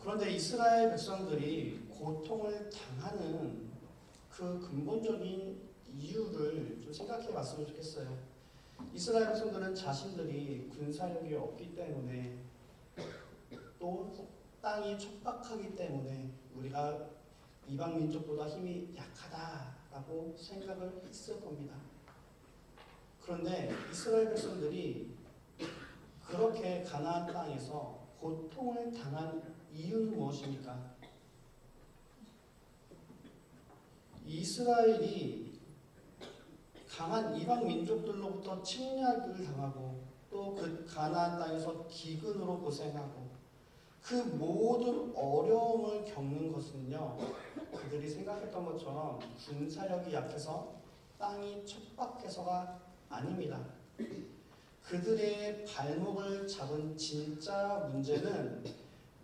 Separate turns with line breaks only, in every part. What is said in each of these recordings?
그런데 이스라엘 백성들이 고통을 당하는 그 근본적인 이유를 좀 생각해 봤으면 좋겠어요. 이스라엘 백성들은 자신들이 군사력이 없기 때문에 또 땅이 척박하기 때문에 우리가 이방 민족보다 힘이 약하다라고 생각을 했을 겁니다. 그런데 이스라엘 백성들이 그렇게 가나안 땅에서 고통을 당한 이유는 무엇입니까? 이스라엘이 강한 이방 민족들로부터 침략을 당하고 또 그 가나안 땅에서 기근으로 고생하고 그 모든 어려움을 겪는 것은요, 그들이 생각했던 것처럼 군사력이 약해서 땅이 척박해서가 아닙니다. 그들의 발목을 잡은 진짜 문제는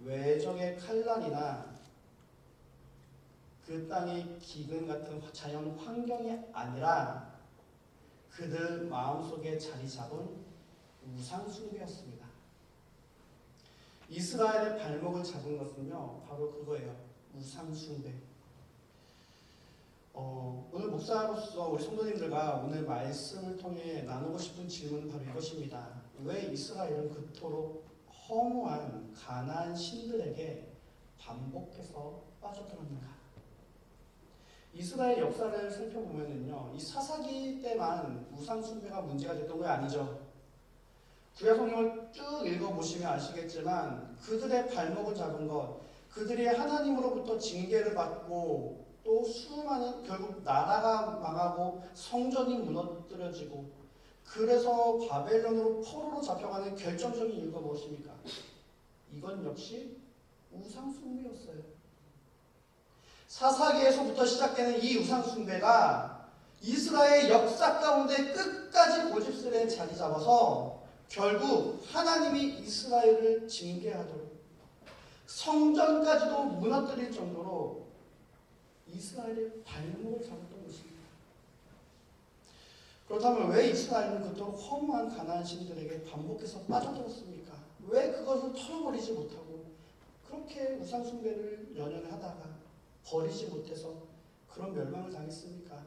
외적의 칼날이나 그 땅의 기근 같은 자연 환경이 아니라 그들 마음속에 자리 잡은 우상 숭배였습니다. 이스라엘의 발목을 잡은 것은요, 바로 그거예요. 우상 숭배. 오늘 목사로서 우리 성도님들과 오늘 말씀을 통해 나누고 싶은 질문은 바로 이것입니다. 왜 이스라엘은 그토록 허무한 가나안 신들에게 반복해서 빠져들었는가? 이스라엘 역사를 살펴보면은요, 이 사사기 때만 우상 숭배가 문제가 됐던 게 아니죠. 구약 성경을 쭉 읽어보시면 아시겠지만 그들의 발목을 잡은 것, 그들이 하나님으로부터 징계를 받고 또 수많은 결국 나라가 망하고 성전이 무너뜨려지고 그래서 바벨론으로 포로로 잡혀가는 결정적인 이유가 무엇입니까? 이건 역시 우상 숭배였어요. 사사기에서부터 시작되는 이 우상 숭배가 이스라엘 역사 가운데 끝까지 고집스레 자리 잡아서 결국 하나님이 이스라엘을 징계하도록 성전까지도 무너뜨릴 정도로 이스라엘의 발목을 잡았던 것입니다. 그렇다면 왜 이스라엘은 그토록 허무한 가나안 신들에게 반복해서 빠져들었습니까? 왜 그것을 털어버리지 못하고 그렇게 우상 숭배를 연연하다가 버리지 못해서 그런 멸망을 당했습니까?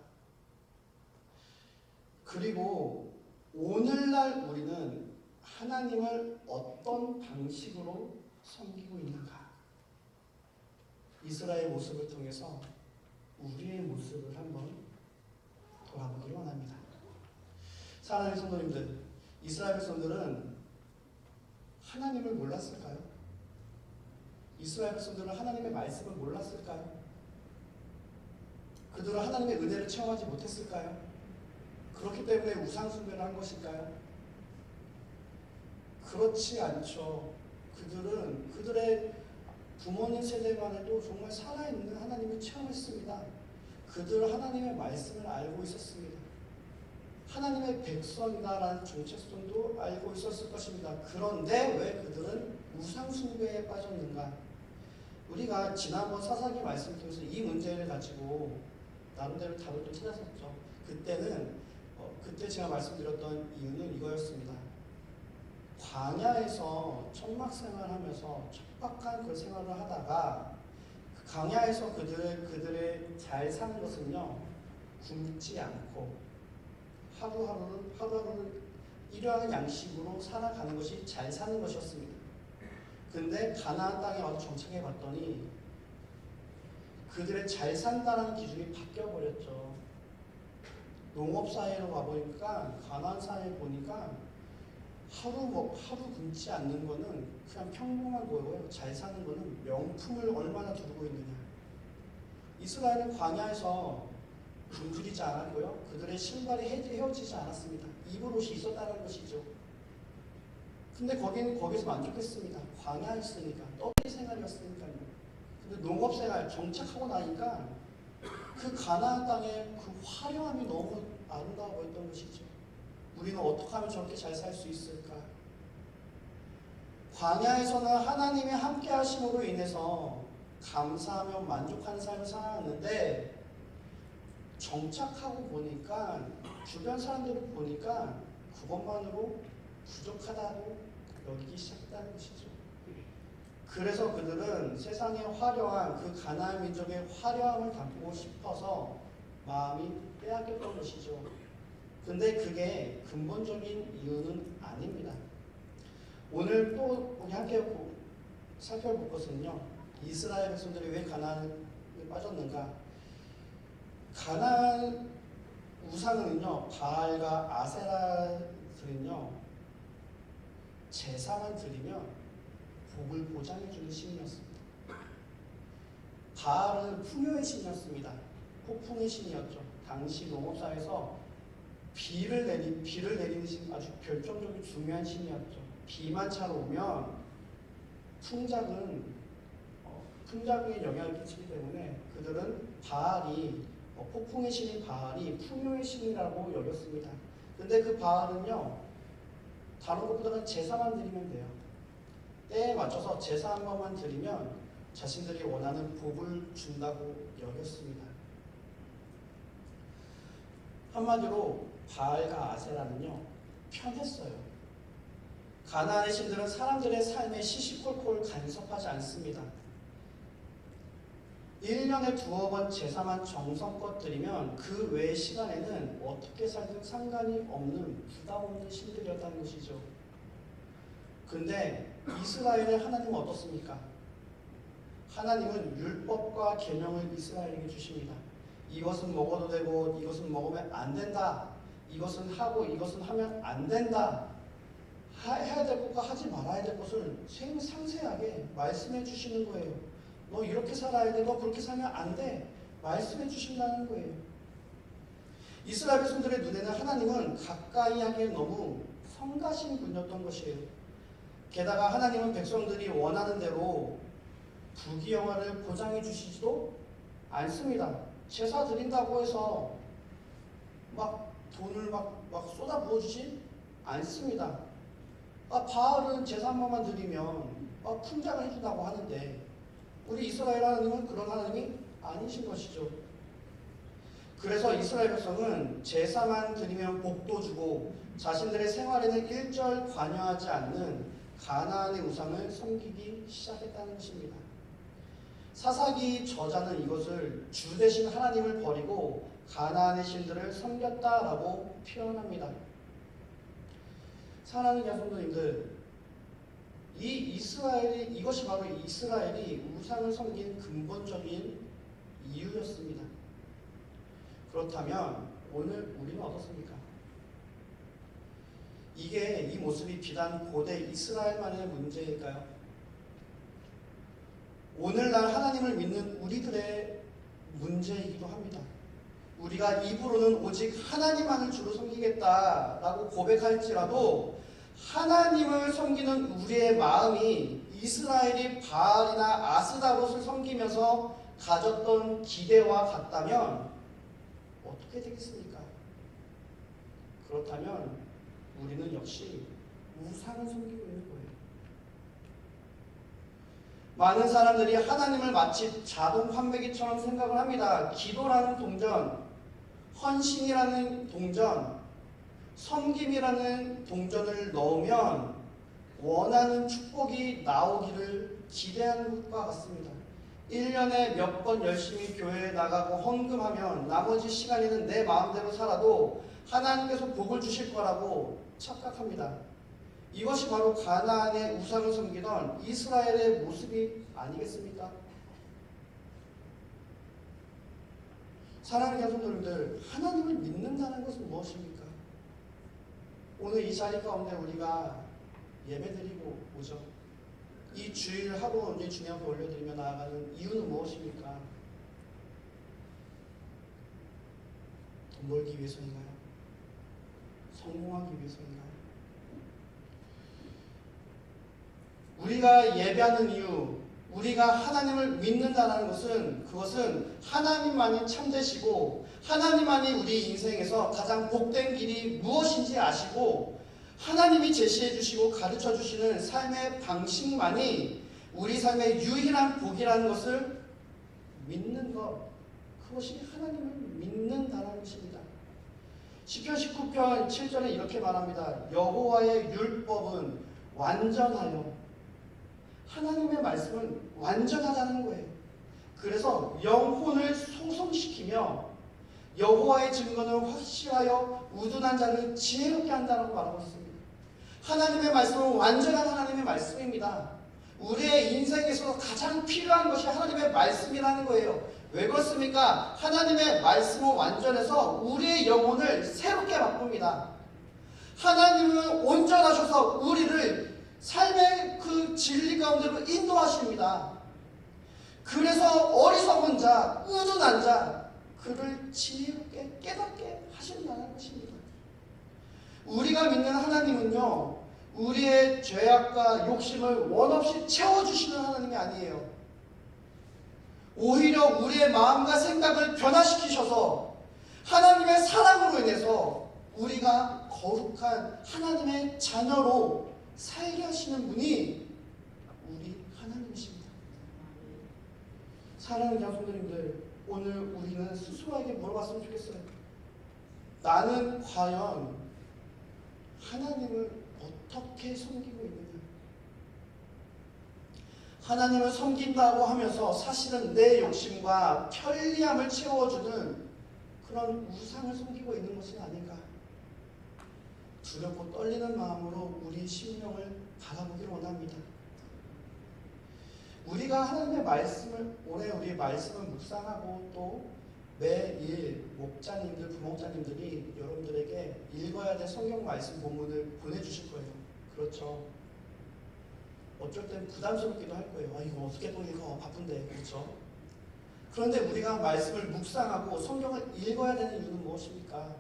그리고 오늘날 우리는 하나님을 어떤 방식으로 섬기고 있는가? 이스라엘 모습을 통해서 우리의 모습을 한번 돌아보기 원합니다. 사랑하는 성도님들, 이스라엘 백성들은 하나님을 몰랐을까요? 이스라엘 백성들은 하나님의 말씀을 몰랐을까요? 그들은 하나님의 은혜를 체험하지 못했을까요? 그렇기 때문에 우상 숭배를 한 것일까요? 그렇지 않죠. 그들은 그들의 부모님 세대만 해도 정말 살아있는 하나님을 체험했습니다. 그들은 하나님의 말씀을 알고 있었습니다. 하나님의 백성이다라는 정체성도 알고 있었을 것입니다. 그런데 왜 그들은 우상 숭배에 빠졌는가? 우리가 지난번 사사기 말씀을 통해서 이 문제를 가지고 나름대로 답을 또 찾았었죠. 그때 제가 말씀드렸던 이유는 이거였습니다. 광야에서 천막 생활하면서 척박한 그 생활을 하다가 그 광야에서 그들의 잘 사는 것은요, 굶지 않고 하루하루를 일용할 양식으로 살아가는 것이 잘 사는 것이었습니다. 근데 가나안 땅에 와서 정착해 봤더니 그들의 잘 산다는 기준이 바뀌어 버렸죠. 농업 사회로 가보니까 가나안 사회에 보니까 하루 굶지 않는 거는 그냥 평범한 거고요. 잘 사는 거는 명품을 얼마나 두르고 있느냐. 이스라엘은 광야에서 굶주리지 않았고요. 그들의 신발이 헤어지지 않았습니다. 입을 옷이 있었다는 것이죠. 근데 거기서 만족했습니다. 광야에 있으니까, 떠돌이 생활이었으니까요. 근데 농업 생활 정착하고 나니까 그 가나안 땅의 그 화려함이 너무 아름다워 보였던 것이죠. 우리는 어떻게 하면 저렇게 잘 살 수 있을까? 광야에서는 하나님의 함께 하심으로 인해서 감사하며 만족하는 삶을 살아왔는데 정착하고 보니까 주변 사람들을 보니까 그것만으로 부족하다고 여기기 시작했다는 것이죠. 그래서 그들은 세상의 화려한 그 가나안 민족의 화려함을 담고 싶어서 마음이 빼앗겼던 것이죠. 근데 그게 근본적인 이유는 아닙니다. 오늘 또 우리 함께 살펴볼 것은요, 이스라엘 백성들이 왜 가나안에 빠졌는가. 가나안 우상은요, 바알과 아세라들은요, 제사만 드리면 복을 보장해주는 신이었습니다. 바알은 풍요의 신이었습니다. 폭풍의 신이었죠. 당시 농업사에서 비를 내리는 신, 아주 결정적인 중요한 신이었죠. 비만 차로 오면 풍작에 영향을 끼치기 때문에 그들은 바알이 폭풍의 신인 바알이 풍요의 신이라고 여겼습니다. 근데 그 바알은요, 다른 것보다는 제사만 드리면 돼요. 때에 맞춰서 제사 한 번만 드리면 자신들이 원하는 복을 준다고 여겼습니다. 한마디로 바알과 아세라는요, 편했어요. 가나안의 신들은 사람들의 삶에 시시콜콜 간섭하지 않습니다. 1년에 두어 번 제사만 정성껏 드리면 그 외의 시간에는 어떻게 살든 상관이 없는 부담 없는 신들이었다는 것이죠. 근데 이스라엘의 하나님은 어떻습니까? 하나님은 율법과 계명을 이스라엘에게 주십니다. 이것은 먹어도 되고 이것은 먹으면 안 된다. 이것은 하고 이것은 하면 안 된다. 해야 될 것과 하지 말아야 될 것을 상세하게 말씀해 주시는 거예요. 너 이렇게 살아야 돼. 너 그렇게 살면 안 돼. 말씀해 주신다는 거예요. 이스라엘 백성들의 눈에는 하나님은 가까이 하기에 너무 성가신 분이었던 것이에요. 게다가 하나님은 백성들이 원하는 대로 부귀영화를 보장해 주시지도 않습니다. 제사 드린다고 해서 막 돈을 막 쏟아 부어주지 않습니다. 바알은 제사 한 번만 드리면 풍작을 해준다고 하는데 우리 이스라엘 하나님은 그런 하나님이 아니신 것이죠. 그래서 이스라엘 백성은 제사만 드리면 복도 주고 자신들의 생활에는 일절 관여하지 않는 가나안의 우상을 섬기기 시작했다는 것입니다. 사사기 저자는 이것을 주 대신 하나님을 버리고 가나안의 신들을 섬겼다라고 표현합니다. 사랑하는 자손들님들, 이것이 바로 이스라엘이 우상을 섬긴 근본적인 이유였습니다. 그렇다면 오늘 우리는 어떻습니까? 이 모습이 비단 고대 이스라엘만의 문제일까요? 오늘날 하나님을 믿는 우리들의 문제이기도 합니다. 우리가 입으로는 오직 하나님만을 주로 섬기겠다라고 고백할지라도 하나님을 섬기는 우리의 마음이 이스라엘이 바알이나 아스다롯을 섬기면서 가졌던 기대와 같다면 어떻게 되겠습니까? 그렇다면 우리는 역시 우상을 섬기고 있는 거예요. 많은 사람들이 하나님을 마치 자동 판매기처럼 생각을 합니다. 기도라는 동전, 헌신이라는 동전, 섬김이라는 동전을 넣으면 원하는 축복이 나오기를 기대하는 것과 같습니다. 1년에 몇 번 열심히 교회에 나가고 헌금하면 나머지 시간에는 내 마음대로 살아도 하나님께서 복을 주실 거라고 착각합니다. 이것이 바로 가나안의 우상을 섬기던 이스라엘의 모습이 아니겠습니까? 사랑하는 자손들들, 하나님을 믿는다는 것은 무엇입니까? 오늘 이 자리 가운데 우리가 예배드리고 오죠. 이 주일 하루 언제 주님 앞에 올려드리며 나아가는 이유는 무엇입니까? 돈 벌기 위해서인가요? 성공하기 위해서인가요? 우리가 예배하는 이유, 우리가 하나님을 믿는다는 것은 그것은 하나님만이 참되시고 하나님만이 우리 인생에서 가장 복된 길이 무엇인지 아시고 하나님이 제시해 주시고 가르쳐 주시는 삶의 방식만이 우리 삶의 유일한 복이라는 것을 믿는 것, 그것이 하나님을 믿는다는 것입니다. 시편 19편 7절에 이렇게 말합니다. 여호와의 율법은 완전하여 하나님의 말씀은 완전하다는 거예요. 그래서 영혼을 소성시키며 여호와의 증거는 확실하여 우둔한 자를 지혜롭게 한다고 말하고 있습니다. 하나님의 말씀은 완전한 하나님의 말씀입니다. 우리의 인생에서 가장 필요한 것이 하나님의 말씀이라는 거예요. 왜 그렇습니까? 하나님의 말씀은 완전해서 우리의 영혼을 새롭게 바꿉니다. 하나님은 온전하셔서 우리를 삶의 그 진리 가운데로 인도하십니다. 그래서 어리석은 자, 우둔한 자, 그를 지혜롭게 깨닫게 하신다는 것입니다. 우리가 믿는 하나님은요, 우리의 죄악과 욕심을 원없이 채워주시는 하나님이 아니에요. 오히려 우리의 마음과 생각을 변화시키셔서 하나님의 사랑으로 인해서 우리가 거룩한 하나님의 자녀로 살게 하시는 분이 우리 하나님이십니다. 사랑하는 장성들님들, 오늘 우리는 스스로에게 물어봤으면 좋겠어요. 나는 과연 하나님을 어떻게 섬기고 있느냐? 하나님을 섬긴다고 하면서 사실은 내 욕심과 편리함을 채워주는 그런 우상을 섬기고 있는 것은 아닌가? 두렵고 떨리는 마음으로 우리 심령을 바라보기를 원합니다. 우리가 하나님의 말씀을, 올해 우리 말씀을 묵상하고 또 매일 목자님들, 부목자님들이 여러분들에게 읽어야 될 성경 말씀 본문을 보내주실 거예요. 그렇죠? 어쩔 땐 부담스럽기도 할 거예요. 아, 이거 어떻게 또 읽어? 바쁜데. 그렇죠? 그런데 우리가 말씀을 묵상하고 성경을 읽어야 되는 이유는 무엇입니까?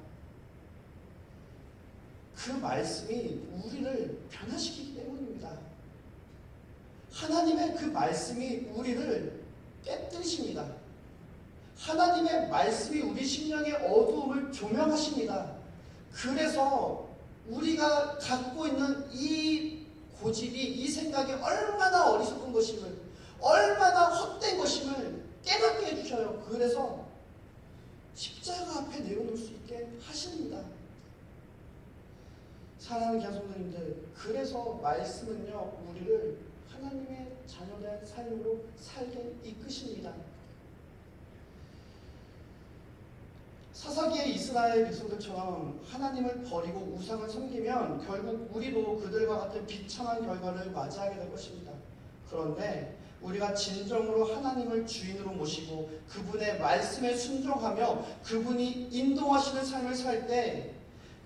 그 말씀이 우리를 변화시키기 때문입니다. 하나님의 그 말씀이 우리를 깨뜨리십니다. 하나님의 말씀이 우리 심령의 어두움을 조명하십니다. 그래서 우리가 갖고 있는 이 고집이, 이 생각이 얼마나 어리석은 것임을, 얼마나 헛된 것임을 깨닫게 해주셔요. 그래서 십자가 앞에 내어놓을 수 있게 하십니다. 사랑하는 장성도님들, 그래서 말씀은요, 우리를 하나님의 자녀된 삶으로 살게 이끄십니다. 사사기의 이스라엘 백성들처럼 하나님을 버리고 우상을 섬기면 결국 우리도 그들과 같은 비참한 결과를 맞이하게 될 것입니다. 그런데 우리가 진정으로 하나님을 주인으로 모시고 그분의 말씀에 순종하며 그분이 인도하시는 삶을 살 때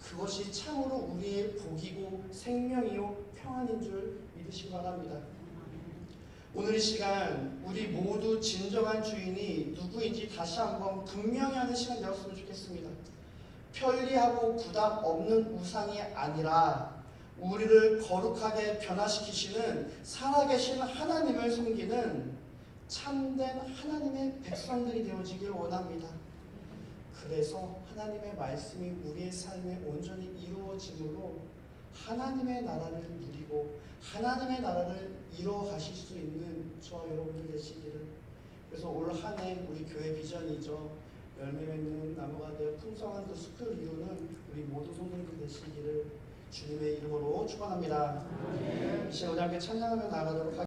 그것이 참으로 우리의 복이고 생명이요 평안인 줄 믿으시기 바랍니다. 오늘 이 시간 우리 모두 진정한 주인이 누구인지 다시 한번 분명히 하는 시간 되었으면 좋겠습니다. 편리하고 부담 없는 우상이 아니라 우리를 거룩하게 변화시키시는 살아계신 하나님을 섬기는 참된 하나님의 백성들이 되어지길 원합니다. 그래서 하나님의 말씀이 우리의 삶에 온전히 이루어짐으로 하나님의 나라를 누리고 하나님의 나라를 이뤄가실 수 있는 저와 여러분들 되시기를. 그래서 올 한 해 우리 교회 비전이죠. 열매 맺는 나무가 되어 풍성한 그 숲을 이루는 우리 모두 성도님들 되시기를 주님의 이름으로 축원합니다. 이 시간 우리 함께 찬양하며 나아가도록 하겠습니다.